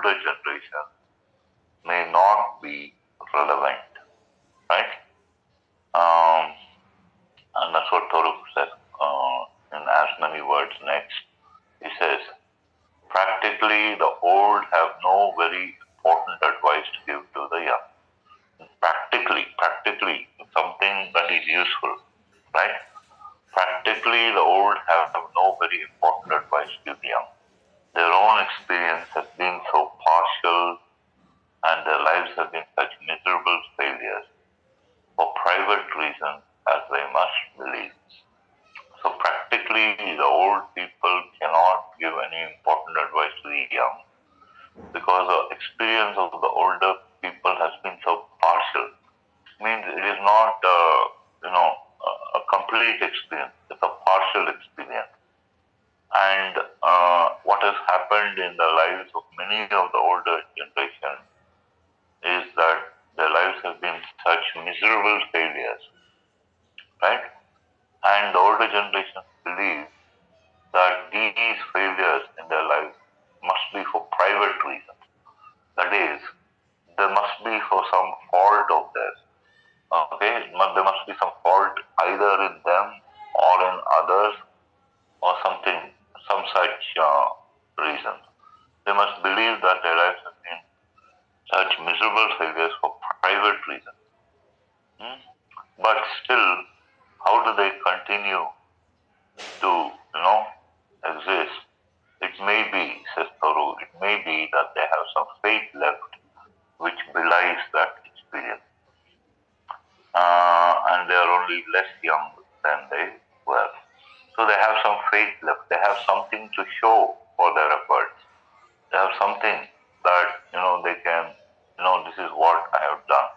older generation may not be relevant, right? Um, and that's what Thoreau says in as many words next. He says, practically, the old have no very important advice to give to the young. Practically, something that is useful, right? Practically, the old have no very important advice to give the young. Their own experience has been so partial and their lives have been such miserable failures for private reasons as they must believe. So practically, the old people cannot give any important advice to the young because the experience of the older people has been so partial. Means it is not, a complete experience. It's a partial experience. And what has happened in the lives of many of the older generation is that their lives have been such miserable failures, right? And the older generation believe that these failures in their lives must be for private reasons. That is, there must be for some fault of theirs. Okay, there must be some fault either in them or in others or something, some such reason. They must believe that their lives have been such miserable failures for private reasons. But still, how do they continue to, exist? It may be, says Thoreau, it may be that they have some faith left which belies that experience. And they are only less young than they were. So they have some faith left. They have something to show for their efforts. They have something that, they can, this is what I have done.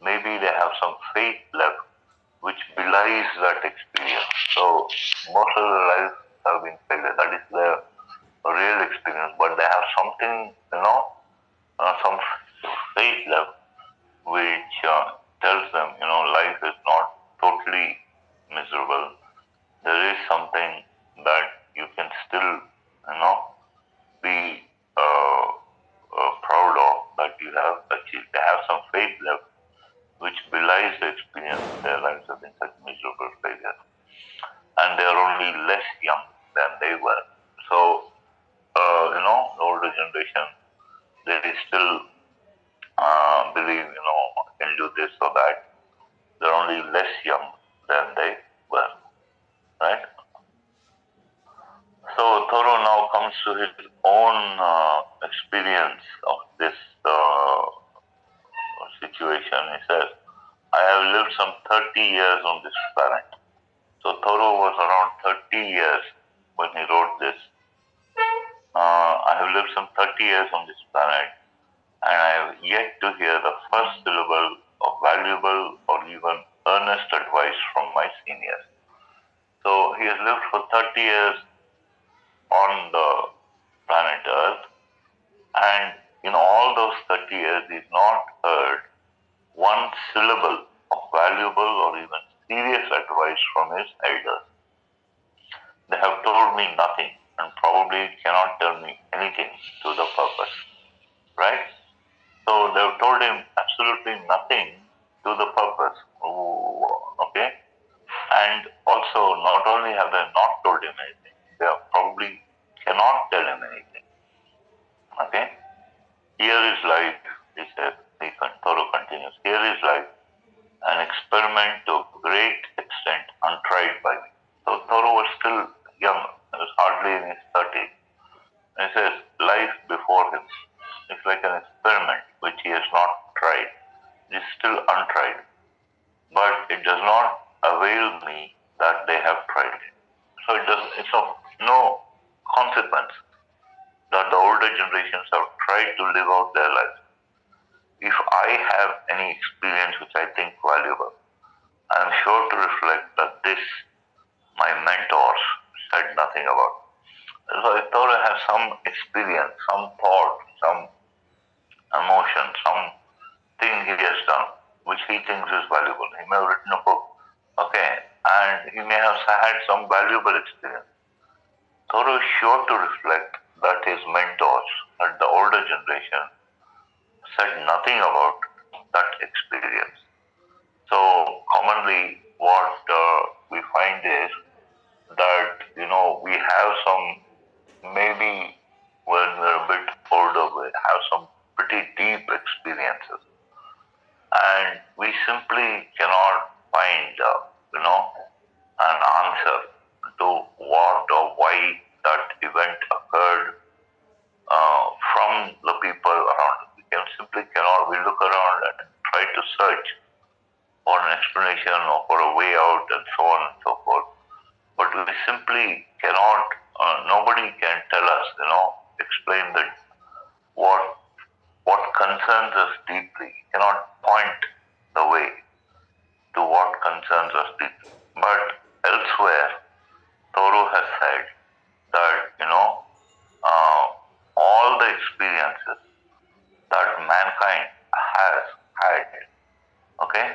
Maybe they have some faith left which belies that experience. So most of their lives have been failure. That is their real experience. But they have something, some faith left which tells them, life is not totally miserable. There is something that you can still, be proud of that you have achieved. They have some faith left which belies the experience. Their lives have been such miserable failures. And they are only less young than they were. So, the older generation, they still believe, I can do this or that. They're only less young than they were, right? So Thoreau now comes to his own experience of this situation. He says, I have lived some 30 years on this planet. So Thoreau was around 30 years when he wrote this. I have lived some 30 years on this planet and I have yet to hear the first syllable of valuable or even earnest advice from my seniors. So he has lived for 30 years on the planet Earth, and in all those 30 years he's not heard one syllable of valuable or even serious advice from his elders. They have told me nothing and probably cannot tell me anything to the purpose, right? So they have told him absolutely nothing to the purpose, okay? And also, not only have they not told him anything, they probably cannot tell him anything, okay? Here is life, he said, Thoreau continues, here is life, an experiment to a great extent untried by me. So Thoreau was still young, he was hardly in his 30s. And he says, life before him is like an experiment which he has not tried. It is still untried. But it does not avail me that they have tried it. So it's of no consequence that the older generations have tried to live out their lives. If I have any experience which I think valuable, I am sure to reflect that this my mentors said nothing about. So if Thoreau has some experience, some thought, some emotion, something he has done which he thinks is valuable, he may have written a book, okay, and he may have had some valuable experience. Thoreau is sure to reflect that his mentors, that the older older generation said nothing about that experience. So commonly, what we find is that we have some, maybe when we're a bit older, we have some pretty deep experiences, and we simply cannot find an answer to what or why that event occurred from the people around us. We cannot. We look around and try to search for an explanation or for a way out and so on and so forth. But we simply cannot, nobody can tell us, explain that what concerns us deeply. Cannot point the way to what concerns us deeply. But elsewhere, Thoreau has said that, all the experiences that mankind has had, okay,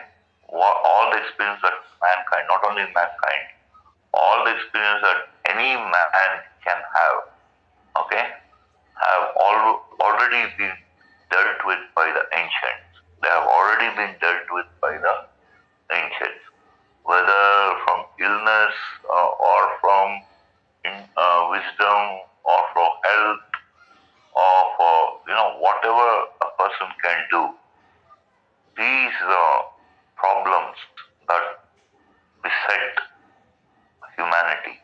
all the experience that mankind, not only mankind, all the experience that any man can have, okay, have already been dealt with by the ancients. They have already been dealt with by the ancients, whether from illness or from wisdom or from health or for whatever a person can do. These problems that beset humanity,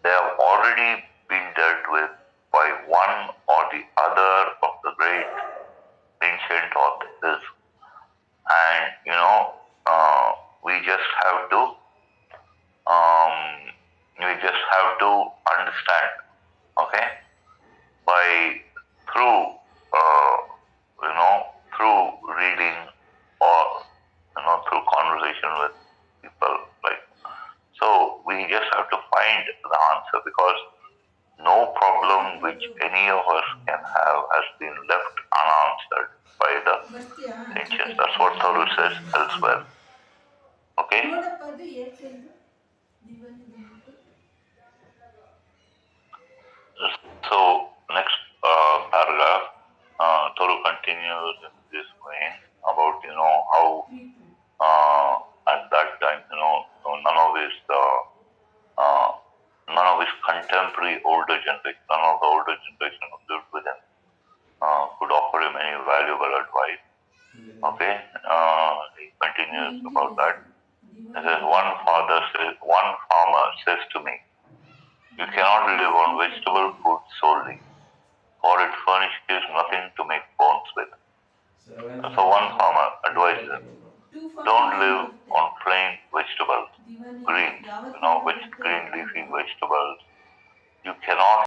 they have already been dealt with by one or the other of the great ancient authors, and we just have to understand, okay, by through through reading or through conversation with people, like, so we just have to find the answer, because no problem which any of us can have has been left unanswered by the ancients. That's what Thoreau says elsewhere. Okay? So, next paragraph, Thoreau continues in this vein about, how at that time, uh, none of his contemporary older generation, none of the older generation who lived with him could offer him any valuable advice. Okay, he continues about that. He says, one farmer says to me, "You cannot live on vegetable food solely, for it furnishes nothing to make bones with." So one farmer advises him, "Don't live on plain vegetables, green, green leafy vegetables. You cannot